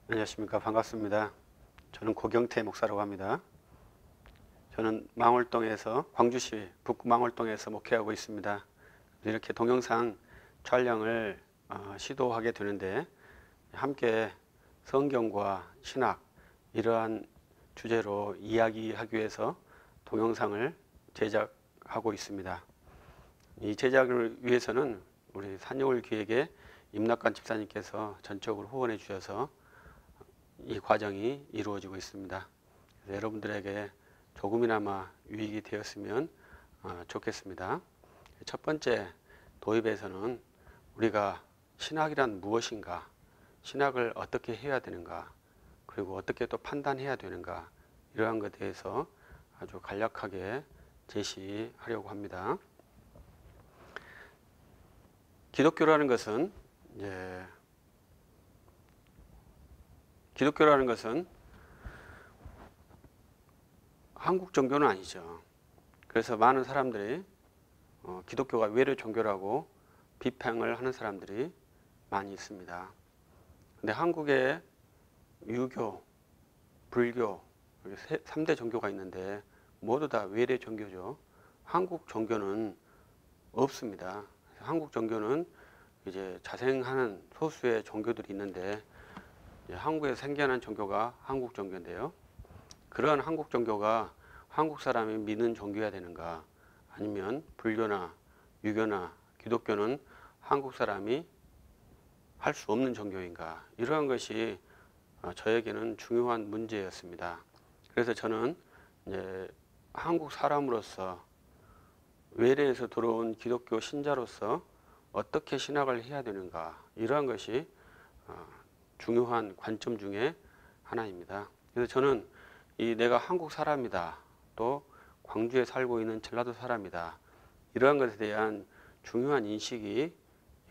안녕하십니까. 반갑습니다. 저는 고경태 목사라고 합니다. 저는 망월동에서, 광주시 북구 망월동에서 목회하고 있습니다. 이렇게 동영상 촬영을 시도하게 되는데, 함께 성경과 신학 이러한 주제로 이야기하기 위해서 동영상을 제작하고 있습니다. 이 제작을 위해서는 우리 산여울 기획의 임낙관 집사님께서 전적으로 후원해 주셔서 이 과정이 이루어지고 있습니다. 그래서 여러분들에게 조금이나마 유익이 되었으면 좋겠습니다. 첫 번째 도입에서는 우리가 신학이란 무엇인가, 신학을 어떻게 해야 되는가, 그리고 어떻게 또 판단해야 되는가, 이러한 것에 대해서 아주 간략하게 제시하려고 합니다. 기독교라는 것은 한국 종교는 아니죠. 그래서 많은 사람들이 기독교가 외래 종교라고 비판을 하는 사람들이 많이 있습니다. 근데 한국에 유교, 불교, 3대 종교가 있는데 모두 다 외래 종교죠. 한국 종교는 없습니다. 한국 종교는 이제 자생하는 소수의 종교들이 있는데, 한국에 생겨난 종교가 한국 종교인데요. 그러한 한국 종교가 한국 사람이 믿는 종교여야 되는가, 아니면 불교나 유교나 기독교는 한국 사람이 할 수 없는 종교인가, 이러한 것이 저에게는 중요한 문제였습니다. 그래서 저는 이제 한국 사람으로서, 외래에서 들어온 기독교 신자로서 어떻게 신학을 해야 되는가, 이러한 것이 중요한 관점 중에 하나입니다. 그래서 저는 내가 한국 사람이다, 또 광주에 살고 있는 전라도 사람이다, 이러한 것에 대한 중요한 인식이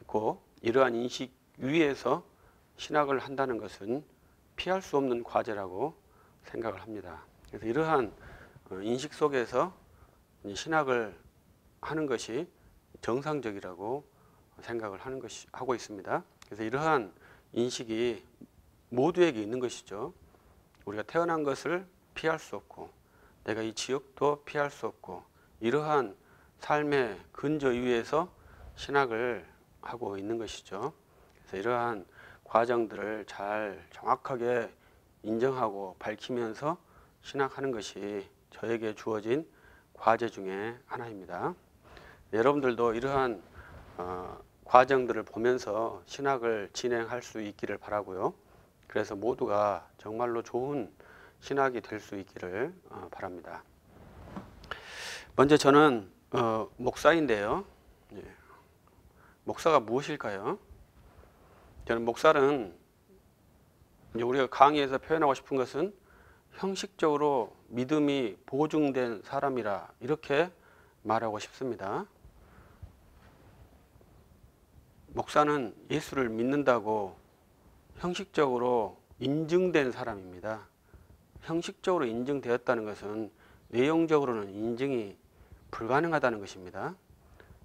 있고, 이러한 인식 위에서 신학을 한다는 것은 피할 수 없는 과제라고 생각을 합니다. 그래서 이러한 인식 속에서 신학을 하는 것이 정상적이라고 생각을 하고 있습니다. 그래서 이러한 인식이 모두에게 있는 것이죠. 우리가 태어난 것을 피할 수 없고, 내가 이 지역도 피할 수 없고, 이러한 삶의 근저 위에서 신학을 하고 있는 것이죠. 그래서 이러한 과정들을 잘 정확하게 인정하고 밝히면서 신학하는 것이 저에게 주어진 과제 중에 하나입니다. 여러분들도 이러한 과정들을 보면서 신학을 진행할 수 있기를 바라고요. 그래서 모두가 정말로 좋은 신학이 될 수 있기를 바랍니다. 먼저 저는 목사인데요. 목사가 무엇일까요? 저는 목사는, 우리가 강의에서 표현하고 싶은 것은 형식적으로 믿음이 보증된 사람이라, 이렇게 말하고 싶습니다. 목사는 예수를 믿는다고 형식적으로 인증된 사람입니다. 형식적으로 인증되었다는 것은 내용적으로는 인증이 불가능하다는 것입니다.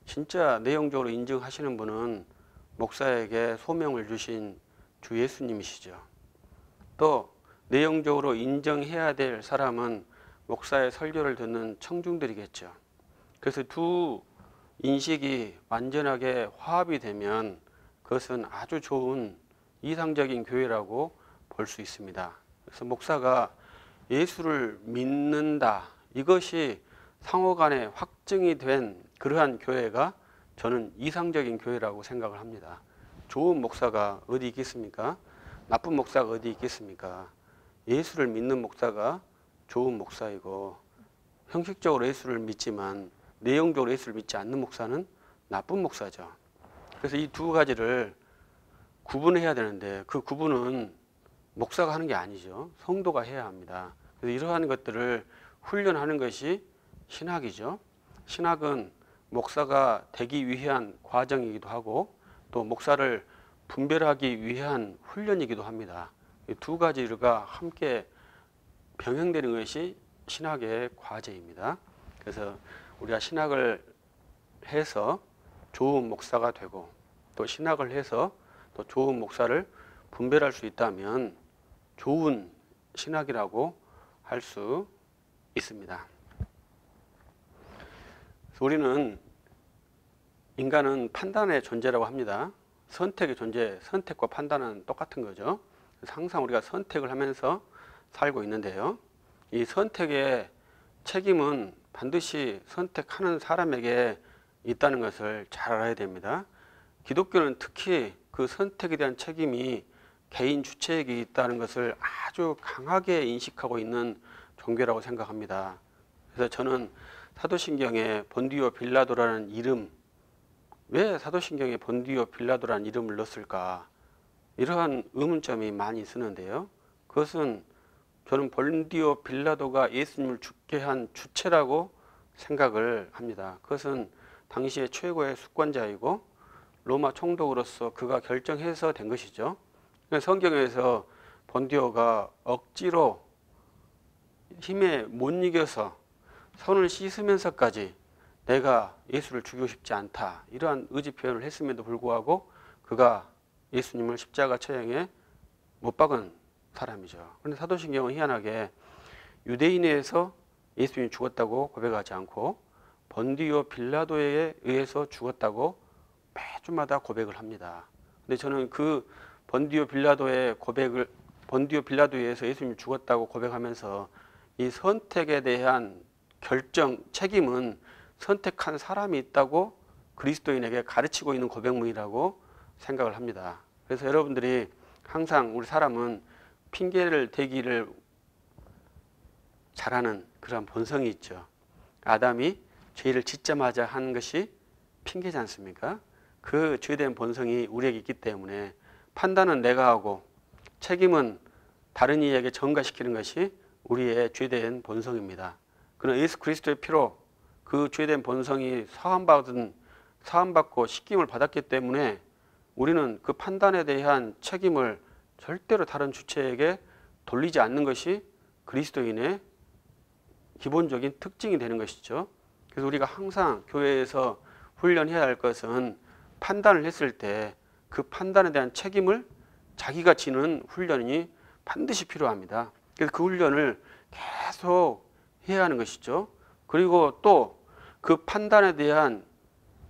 진짜 내용적으로 인증하시는 분은 목사에게 소명을 주신 주 예수님이시죠. 또 내용적으로 인정해야 될 사람은 목사의 설교를 듣는 청중들이겠죠. 그래서 두 인식이 완전하게 화합이 되면 그것은 아주 좋은 이상적인 교회라고 볼 수 있습니다. 그래서 목사가 예수를 믿는다, 이것이 상호간에 확증이 된 그러한 교회가 저는 이상적인 교회라고 생각을 합니다. 좋은 목사가 어디 있겠습니까? 나쁜 목사가 어디 있겠습니까? 예수를 믿는 목사가 좋은 목사이고, 형식적으로 예수를 믿지만 내용적으로 예수를 믿지 않는 목사는 나쁜 목사죠. 그래서 이 두 가지를 구분해야 되는데, 그 구분은 목사가 하는 게 아니죠. 성도가 해야 합니다. 그래서 이러한 것들을 훈련하는 것이 신학이죠. 신학은 목사가 되기 위한 과정이기도 하고, 또 목사를 분별하기 위한 훈련이기도 합니다. 이 두 가지가 함께 병행되는 것이 신학의 과제입니다. 그래서 우리가 신학을 해서 좋은 목사가 되고, 또 신학을 해서 또 좋은 목사를 분별할 수 있다면 좋은 신학이라고 할 수 있습니다. 우리는 인간은 판단의 존재라고 합니다. 선택의 존재, 선택과 판단은 똑같은 거죠. 그래서 항상 우리가 선택을 하면서 살고 있는데요. 이 선택의 책임은 반드시 선택하는 사람에게 있다는 것을 잘 알아야 됩니다. 기독교는 특히 그 선택에 대한 책임이 개인 주체에게 있다는 것을 아주 강하게 인식하고 있는 종교라고 생각합니다. 그래서 저는 사도신경에 본디오 빌라도라는 이름, 왜 사도신경에 본디오 빌라도라는 이름을 넣었을까? 이러한 의문점이 많이 있었는데요. 그것은 저는 본디오 빌라도가 예수님을 죽게 한 주체라고 생각을 합니다. 그것은 당시의 최고의 수권자이고 로마 총독으로서 그가 결정해서 된 것이죠. 성경에서 본디오가 억지로 힘에 못 이겨서 손을 씻으면서까지 내가 예수를 죽이고 싶지 않다, 이러한 의지 표현을 했음에도 불구하고 그가 예수님을 십자가 처형에 못 박은 사람이죠. 그런데 사도신경은 희한하게 유대인에서 예수님이 죽었다고 고백하지 않고 본디오 빌라도에 의해서 죽었다고 매주마다 고백을 합니다. 근데 저는 그 본디오 빌라도에 의해서 예수님이 죽었다고 고백하면서 이 선택에 대한 결정, 책임은 선택한 사람이 있다고 그리스도인에게 가르치고 있는 고백문이라고 생각을 합니다. 그래서 여러분들이 항상 우리 사람은 핑계를 대기를 잘하는 그런 본성이 있죠. 아담이 죄를 짓자마자 한 것이 핑계지 않습니까? 그 죄된 본성이 우리에게 있기 때문에 판단은 내가 하고 책임은 다른 이에게 전가시키는 것이 우리의 죄된 본성입니다. 그러나 예수 그리스도의 피로 그 죄된 본성이 사함받고 씻김을 받았기 때문에 우리는 그 판단에 대한 책임을 절대로 다른 주체에게 돌리지 않는 것이 그리스도인의 기본적인 특징이 되는 것이죠. 그래서 우리가 항상 교회에서 훈련해야 할 것은 판단을 했을 때 그 판단에 대한 책임을 자기가 지는 훈련이 반드시 필요합니다. 그래서 그 훈련을 계속 해야 하는 것이죠. 그리고 또 그 판단에 대한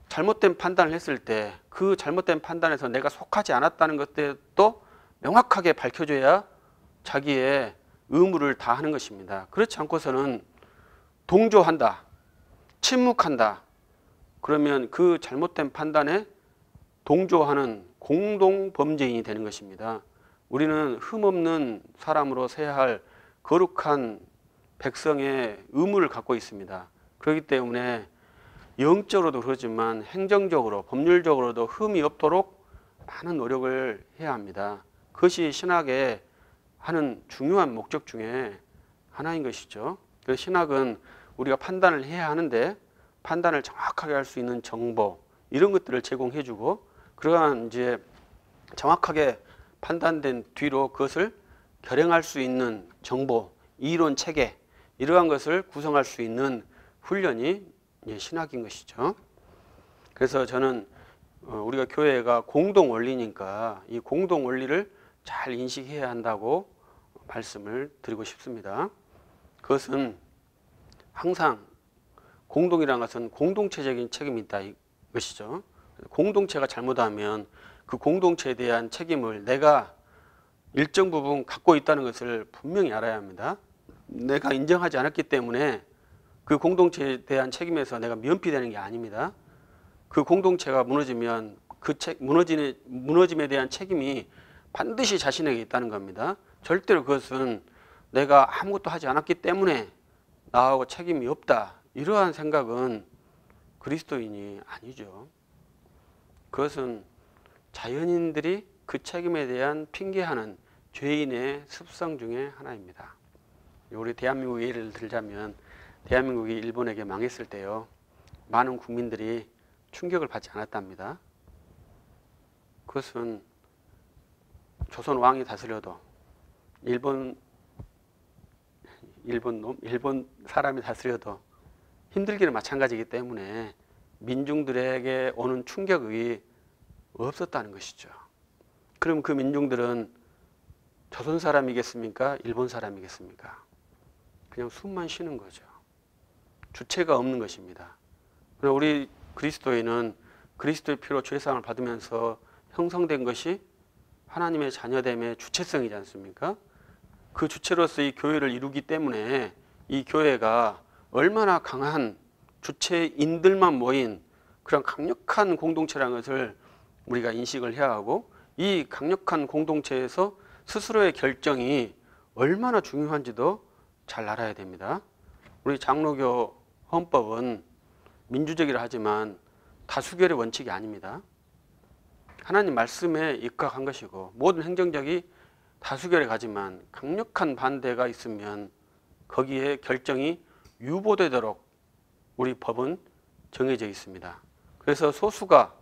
잘못된 판단을 했을 때 그 잘못된 판단에서 내가 속하지 않았다는 것도 명확하게 밝혀줘야 자기의 의무를 다하는 것입니다. 그렇지 않고서는 동조한다, 침묵한다, 그러면 그 잘못된 판단에 동조하는 공동범죄인이 되는 것입니다. 우리는 흠없는 사람으로 세야 할 거룩한 백성의 의무를 갖고 있습니다. 그렇기 때문에 영적으로도 그렇지만 행정적으로, 법률적으로도 흠이 없도록 많은 노력을 해야 합니다. 그것이 신학의 하는 중요한 목적 중에 하나인 것이죠. 그래서 신학은 우리가 판단을 해야 하는데 판단을 정확하게 할 수 있는 정보, 이런 것들을 제공해주고, 그러한 이제 정확하게 판단된 뒤로 그것을 결행할 수 있는 정보, 이론 체계, 이러한 것을 구성할 수 있는 훈련이 신학인 것이죠. 그래서 저는 우리가 교회가 공동 원리니까 이 공동 원리를 잘 인식해야 한다고 말씀을 드리고 싶습니다. 그것은 항상 공동이라는 것은 공동체적인 책임이 있다 이것이죠. 공동체가 잘못하면 그 공동체에 대한 책임을 내가 일정 부분 갖고 있다는 것을 분명히 알아야 합니다. 내가 인정하지 않았기 때문에 그 공동체에 대한 책임에서 내가 면피되는 게 아닙니다. 그 공동체가 무너지면 그 무너짐에 대한 책임이 반드시 자신에게 있다는 겁니다. 절대로 그것은 내가 아무것도 하지 않았기 때문에 나하고 책임이 없다, 이러한 생각은 그리스도인이 아니죠. 그것은 자연인들이 그 책임에 대한 핑계하는 죄인의 습성 중에 하나입니다. 우리 대한민국 예를 들자면 대한민국이 일본에게 망했을 때요, 많은 국민들이 충격을 받지 않았답니다. 그것은 조선 왕이 다스려도 일본 사람이 다스려도 힘들기는 마찬가지이기 때문에 민중들에게 오는 충격이 없었다는 것이죠. 그럼 그 민중들은 조선 사람이겠습니까? 일본 사람이겠습니까? 그냥 숨만 쉬는 거죠. 주체가 없는 것입니다. 그러나 우리 그리스도인은 그리스도의 피로 죄사함을 받으면서 형성된 것이 하나님의 자녀됨의 주체성이지 않습니까? 그 주체로서 이 교회를 이루기 때문에 이 교회가 얼마나 강한 주체인들만 모인 그런 강력한 공동체라는 것을 우리가 인식을 해야 하고, 이 강력한 공동체에서 스스로의 결정이 얼마나 중요한지도 잘 알아야 됩니다. 우리 장로교 헌법은 민주적이라 하지만 다수결의 원칙이 아닙니다. 하나님 말씀에 입각한 것이고 모든 행정적이 다수결에 가지만 강력한 반대가 있으면 거기에 결정이 유보되도록 우리 법은 정해져 있습니다. 그래서 소수가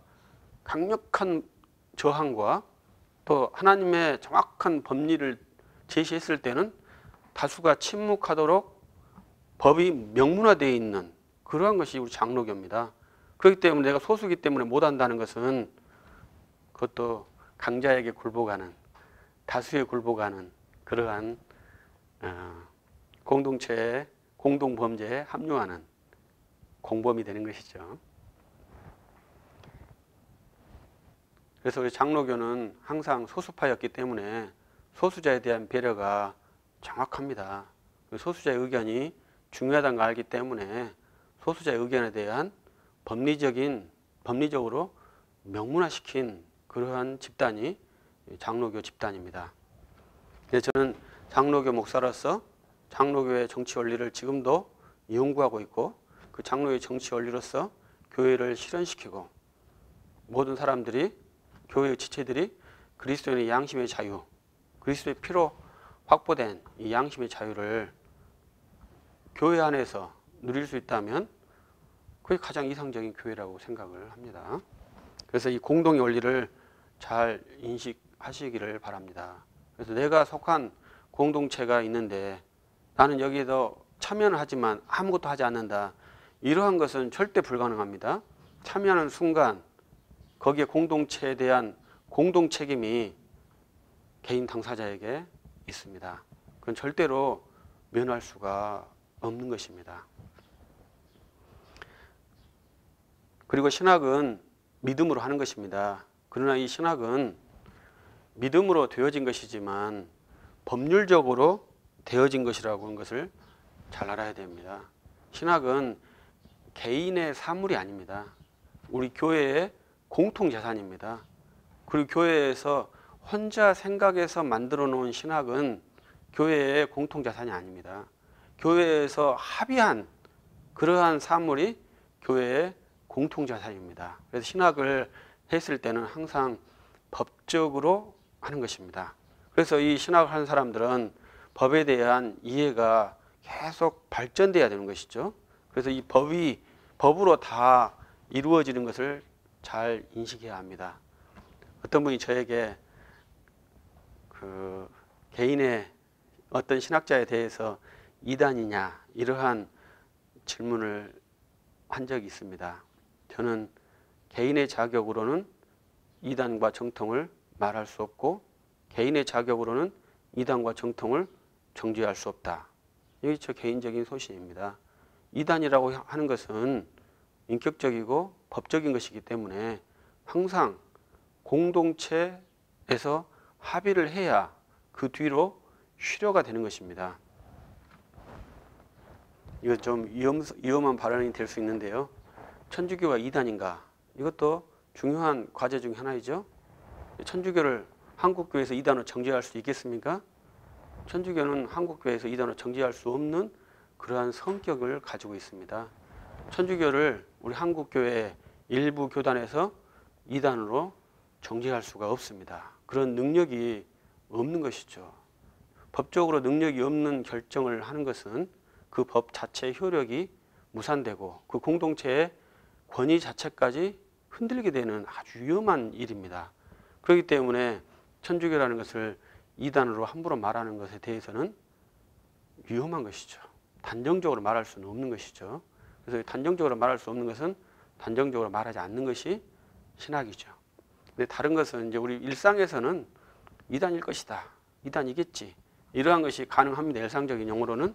강력한 저항과 또 하나님의 정확한 법리를 제시했을 때는 다수가 침묵하도록 법이 명문화되어 있는 그러한 것이 우리 장로교입니다. 그렇기 때문에 내가 소수이기 때문에 못한다는 것은 그것도 강자에게 굴복하는, 다수에 굴복하는 그러한 공동체의 공동범죄에 합류하는 공범이 되는 것이죠. 그래서 우리 장로교는 항상 소수파였기 때문에 소수자에 대한 배려가 정확합니다. 소수자의 의견이 중요하다는 걸 알기 때문에 소수자의 의견에 대한 법리적으로 명문화시킨 그러한 집단이 장로교 집단입니다. 그래서 저는 장로교 목사로서 장로교의 정치 원리를 지금도 연구하고 있고, 그 장로교의 정치 원리로서 교회를 실현시키고, 모든 사람들이, 교회의 지체들이 그리스도인의 양심의 자유, 그리스도의 피로 확보된 이 양심의 자유를 교회 안에서 누릴 수 있다면 그게 가장 이상적인 교회라고 생각을 합니다. 그래서 이 공동의 원리를 잘 인식하시기를 바랍니다. 그래서 내가 속한 공동체가 있는데 나는 여기에도 참여는 하지만 아무것도 하지 않는다, 이러한 것은 절대 불가능합니다. 참여하는 순간 거기에 공동체에 대한 공동 책임이 개인 당사자에게 있습니다. 그건 절대로 면할 수가 없는 것입니다. 그리고 신학은 믿음으로 하는 것입니다. 그러나 이 신학은 믿음으로 되어진 것이지만 법률적으로 되어진 것이라고 하는 것을 잘 알아야 됩니다. 신학은 개인의 사물이 아닙니다. 우리 교회의 공통재산입니다. 그리고 교회에서 혼자 생각해서 만들어 놓은 신학은 교회의 공통재산이 아닙니다. 교회에서 합의한 그러한 사물이 교회의 공통재산입니다. 그래서 신학을 했을 때는 항상 법적으로 하는 것입니다. 그래서 이 신학을 하는 사람들은 법에 대한 이해가 계속 발전돼야 되는 것이죠. 그래서 이 법으로 다 이루어지는 것을 잘 인식해야 합니다. 어떤 분이 저에게 그 개인의 어떤 신학자에 대해서 이단이냐 이러한 질문을 한 적이 있습니다. 저는 개인의 자격으로는 이단과 정통을 말할 수 없고 개인의 자격으로는 이단과 정통을 정죄할 수 없다. 이게 저 개인적인 소신입니다. 이단이라고 하는 것은 인격적이고 법적인 것이기 때문에 항상 공동체에서 합의를 해야 그 뒤로 실효가 되는 것입니다. 이거 좀 위험한 발언이 될 수 있는데요. 천주교가 이단인가? 이것도 중요한 과제 중 하나이죠. 천주교를 한국교회에서 이단으로 정죄할 수 있겠습니까? 천주교는 한국교회에서 이단으로 정죄할 수 없는 그러한 성격을 가지고 있습니다. 천주교를 우리 한국교회 일부 교단에서 이단으로 정죄할 수가 없습니다. 그런 능력이 없는 것이죠. 법적으로 능력이 없는 결정을 하는 것은 그 법 자체의 효력이 무산되고 그 공동체의 권위 자체까지 흔들리게 되는 아주 위험한 일입니다. 그렇기 때문에 천주교라는 것을 이단으로 함부로 말하는 것에 대해서는 위험한 것이죠. 단정적으로 말할 수는 없는 것이죠. 그래서 단정적으로 말할 수 없는 것은 단정적으로 말하지 않는 것이 신학이죠. 근데 다른 것은 이제 우리 일상에서는 이단일 것이다. 이단이겠지. 이러한 것이 가능합니다. 일상적인 용어로는.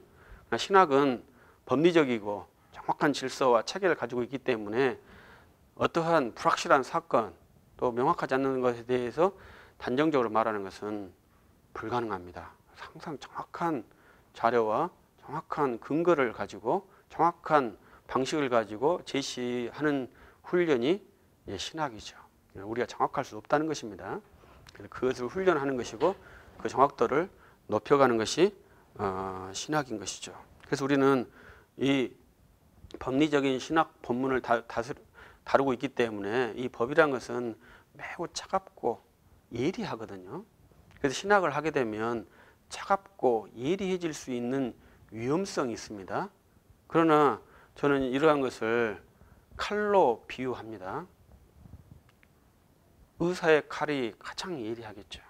그러나 신학은 법리적이고 정확한 질서와 체계를 가지고 있기 때문에 어떠한 불확실한 사건 또 명확하지 않는 것에 대해서 단정적으로 말하는 것은 불가능합니다. 항상 정확한 자료와 정확한 근거를 가지고 정확한 방식을 가지고 제시하는 훈련이 신학이죠. 우리가 정확할 수 없다는 것입니다. 그것을 훈련하는 것이고 그 정확도를 높여가는 것이 신학인 것이죠. 그래서 우리는 이 법리적인 신학 본문을 다루고 있기 때문에 이 법이란 것은 매우 차갑고 예리하거든요. 그래서 신학을 하게 되면 차갑고 예리해질 수 있는 위험성이 있습니다. 그러나 저는 이러한 것을 칼로 비유합니다. 의사의 칼이 가장 예리하겠죠.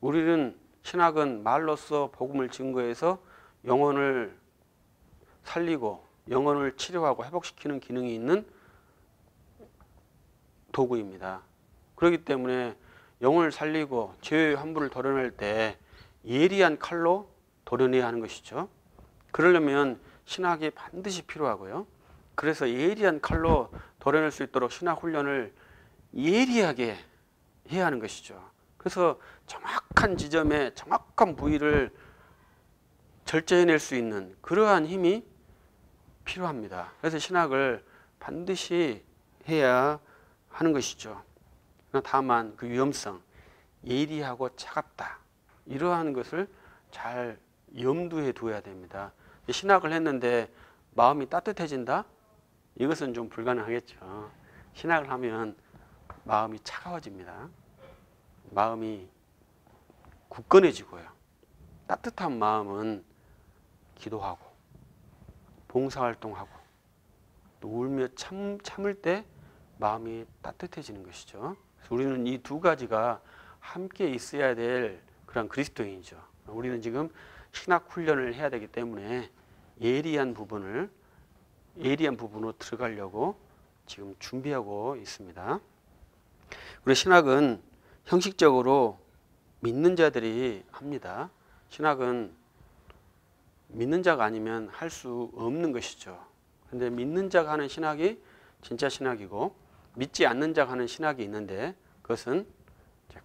우리는 신학은 말로써 복음을 증거해서 영혼을 살리고 영혼을 치료하고 회복시키는 기능이 있는 도구입니다. 그렇기 때문에 영혼을 살리고 죄의 환부를 도려낼 때 예리한 칼로 도려내야 하는 것이죠. 그러려면 신학이 반드시 필요하고요. 그래서 예리한 칼로 도려낼 수 있도록 신학 훈련을 예리하게 해야 하는 것이죠. 그래서 정확한 지점에 정확한 부위를 절제해낼 수 있는 그러한 힘이 필요합니다. 그래서 신학을 반드시 해야 하는 것이죠. 다만 그 위험성, 예리하고 차갑다. 이러한 것을 잘 염두에 두어야 됩니다. 신학을 했는데 마음이 따뜻해진다? 이것은 좀 불가능하겠죠. 신학을 하면 마음이 차가워집니다. 마음이 굳건해지고요. 따뜻한 마음은 기도하고 봉사활동하고 또 울며 참을 때 마음이 따뜻해지는 것이죠. 그래서 우리는 이 두 가지가 함께 있어야 될 그런 그리스도인이죠. 우리는 지금 신학 훈련을 해야 되기 때문에 예리한 부분으로 들어가려고 지금 준비하고 있습니다. 우리 신학은 형식적으로 믿는 자들이 합니다. 신학은 믿는 자가 아니면 할 수 없는 것이죠. 그런데 믿는 자가 하는 신학이 진짜 신학이고 믿지 않는 자가 하는 신학이 있는데 그것은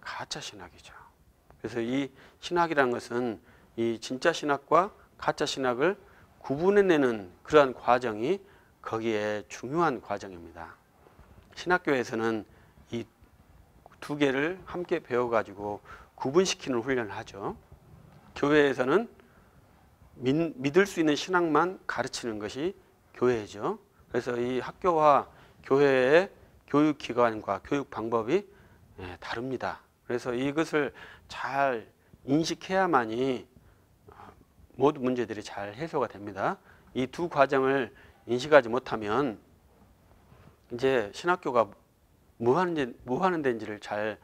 가짜 신학이죠. 그래서 이 신학이라는 것은 이 진짜 신학과 가짜 신학을 구분해내는 그러한 과정이 거기에 중요한 과정입니다. 신학교에서는 이 두 개를 함께 배워가지고 구분시키는 훈련을 하죠. 교회에서는 믿을 수 있는 신학만 가르치는 것이 교회죠. 그래서 이 학교와 교회의 교육기관과 교육 방법이 다릅니다. 그래서 이것을 잘 인식해야만이 모든 문제들이 잘 해소가 됩니다. 이 두 과정을 인식하지 못하면 이제 신학교가 뭐 하는 데인지를 잘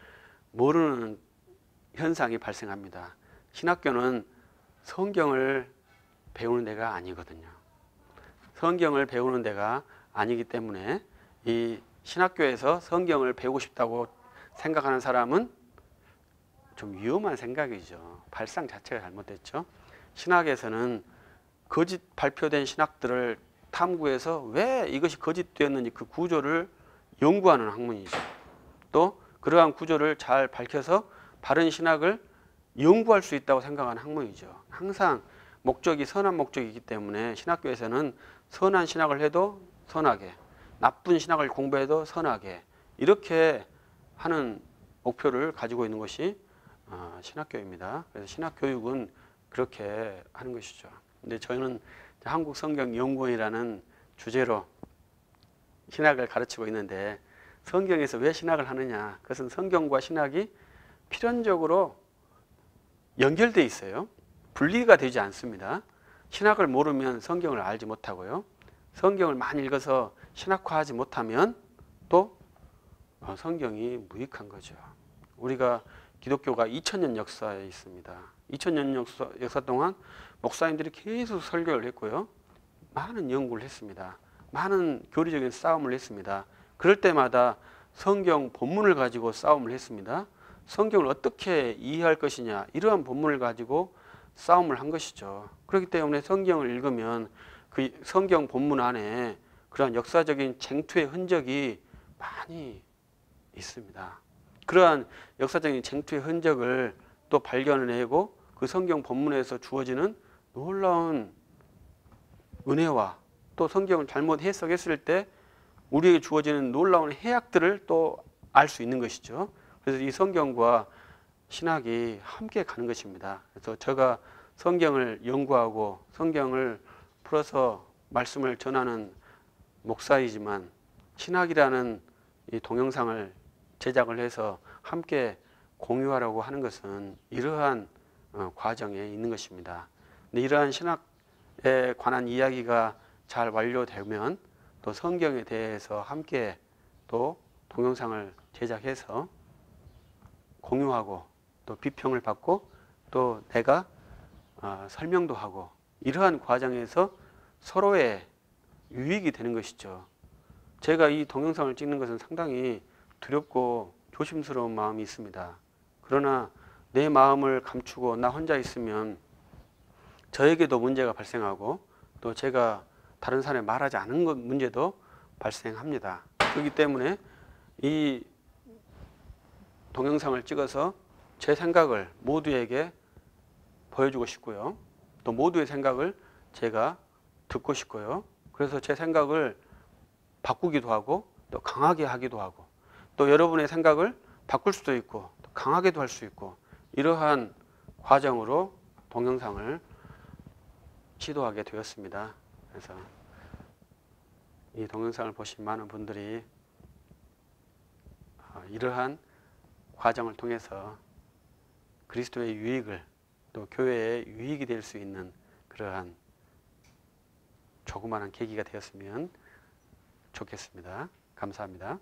모르는 현상이 발생합니다. 신학교는 성경을 배우는 데가 아니거든요. 성경을 배우는 데가 아니기 때문에 이 신학교에서 성경을 배우고 싶다고 생각하는 사람은 좀 위험한 생각이죠. 발상 자체가 잘못됐죠. 신학에서는 거짓 발표된 신학들을 탐구해서 왜 이것이 거짓되었는지 그 구조를 연구하는 학문이죠. 또 그러한 구조를 잘 밝혀서 바른 신학을 연구할 수 있다고 생각하는 학문이죠. 항상 목적이 선한 목적이기 때문에 신학교에서는 선한 신학을 해도 선하게, 나쁜 신학을 공부해도 선하게 이렇게 하는 목표를 가지고 있는 것이 신학교입니다. 그래서 신학교육은 그렇게 하는 것이죠. 근데 저희는 한국성경연구원이라는 주제로 신학을 가르치고 있는데 성경에서 왜 신학을 하느냐? 그것은 성경과 신학이 필연적으로 연결되어 있어요. 분리가 되지 않습니다. 신학을 모르면 성경을 알지 못하고요. 성경을 많이 읽어서 신학화하지 못하면 또 성경이 무익한 거죠. 우리가 기독교가 2000년 역사에 있습니다. 2000년 역사 동안 목사님들이 계속 설교를 했고요. 많은 연구를 했습니다. 많은 교리적인 싸움을 했습니다. 그럴 때마다 성경 본문을 가지고 싸움을 했습니다. 성경을 어떻게 이해할 것이냐, 이러한 본문을 가지고 싸움을 한 것이죠. 그렇기 때문에 성경을 읽으면 그 성경 본문 안에 그러한 역사적인 쟁투의 흔적이 많이 있습니다. 그러한 역사적인 쟁투의 흔적을 또 발견해내고 그 성경 본문에서 주어지는 놀라운 은혜와 또 성경을 잘못 해석했을 때 우리에게 주어지는 놀라운 해악들을 또 알 수 있는 것이죠. 그래서 이 성경과 신학이 함께 가는 것입니다. 그래서 제가 성경을 연구하고 성경을 풀어서 말씀을 전하는 목사이지만 신학이라는 이 동영상을 제작을 해서 함께 공유하라고 하는 것은 이러한 과정에 있는 것입니다. 근데 이러한 신학에 관한 이야기가 잘 완료되면 또 성경에 대해서 함께 또 동영상을 제작해서 공유하고 또 비평을 받고 또 내가 설명도 하고 이러한 과정에서 서로의 유익이 되는 것이죠. 제가 이 동영상을 찍는 것은 상당히 두렵고 조심스러운 마음이 있습니다. 그러나 내 마음을 감추고 나 혼자 있으면 저에게도 문제가 발생하고 또 제가 다른 사람에 말하지 않은 것 문제도 발생합니다. 그렇기 때문에 이 동영상을 찍어서 제 생각을 모두에게 보여주고 싶고요. 또 모두의 생각을 제가 듣고 싶고요. 그래서 제 생각을 바꾸기도 하고 또 강하게 하기도 하고 또 여러분의 생각을 바꿀 수도 있고 또 강하게도 할 수 있고 이러한 과정으로 동영상을 시도하게 되었습니다. 그래서 이 동영상을 보신 많은 분들이 이러한 과정을 통해서 그리스도의 유익을 또 교회의 유익이 될 수 있는 그러한 조그마한 계기가 되었으면 좋겠습니다. 감사합니다.